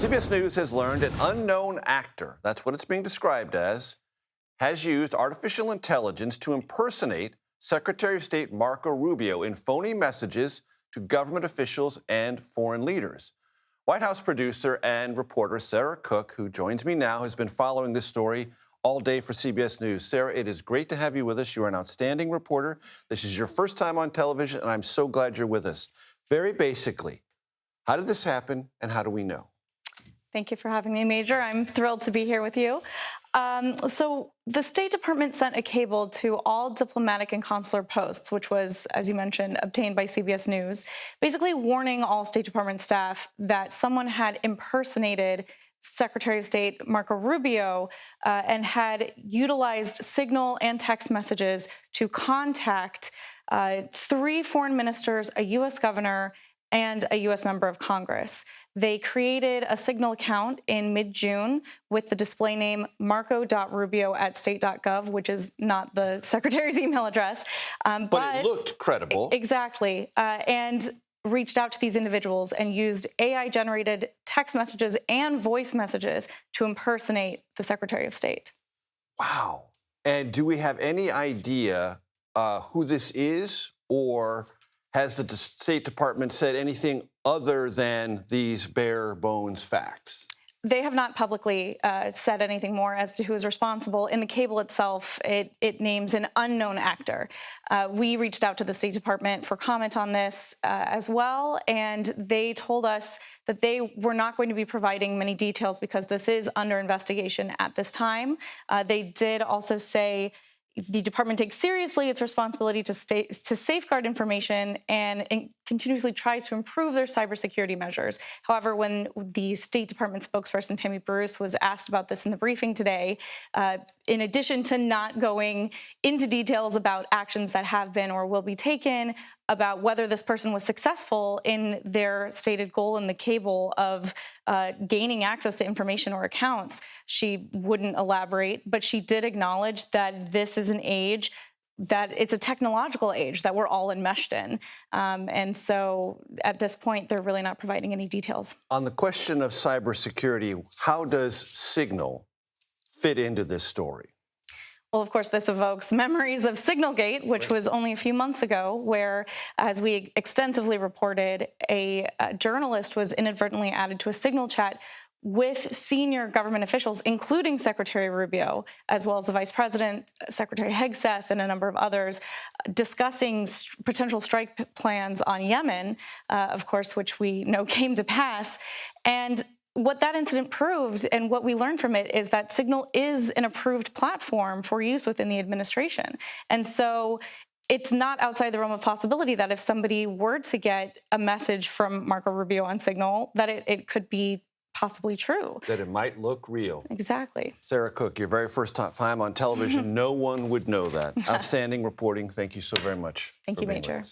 CBS News has learned an unknown actor, that's what it's being described as, has used artificial intelligence to impersonate Secretary of State Marco Rubio in phony messages to government officials and foreign leaders. White House producer and reporter Sara Cook, who joins me now, has been following this story all day for CBS News. Sara, it is great to have you with us. You're an outstanding reporter. This is your first time on television, and I'm so glad you're with us. Very basically, how did this happen, and how do we know? Thank you for having me, Major. I'm thrilled to be here with you. So the State Department sent a cable to all diplomatic and consular posts, which was, as you mentioned, obtained by CBS News, basically warning all State Department staff that someone had impersonated Secretary of State Marco Rubio and had utilized signal and text messages to contact 3 foreign ministers, a U.S. governor, and a U.S. member of Congress. They created a Signal account in mid-June with the display name marco.rubio@state.gov, which is not the secretary's email address. But it looked credible. Exactly. And reached out to these individuals and used AI-generated text messages and voice messages to impersonate the Secretary of State. Wow. And do we have any idea who this is, or has the State Department said anything other than these bare bones facts? They have not publicly said anything more as to who is responsible. In the cable itself, it names an unknown actor. We reached out to the State Department for comment on this as well, and they told us that they were not going to be providing many details because this is under investigation at this time. They did also say the department takes seriously its responsibility to safeguard information and continuously tries to improve their cybersecurity measures. However, when the State Department spokesperson, Tammy Bruce, was asked about this in the briefing today, in addition to not going into details about actions that have been or will be taken, about whether this person was successful in their stated goal in the cable of gaining access to information or accounts, she wouldn't elaborate, but she did acknowledge that this is an age that it's a technological age that we're all enmeshed in. And so at this point, they're really not providing any details. On the question of cybersecurity, how does Signal fit into this story? Well, of course, this evokes memories of Signalgate, which was only a few months ago, where, as we extensively reported, a journalist was inadvertently added to a Signal chat with senior government officials, including Secretary Rubio, as well as the Vice President, Secretary Hegseth, and a number of others, discussing potential strike plans on Yemen, of course, which we know came to pass. And what that incident proved and what we learned from it is that Signal is an approved platform for use within the administration. And so it's not outside the realm of possibility that if somebody were to get a message from Marco Rubio on Signal, that it could be possibly true. That it might look real. Exactly. Sara Cook, your very first time on television, no one would know that. Outstanding reporting. Thank you so very much. Thank you, Major.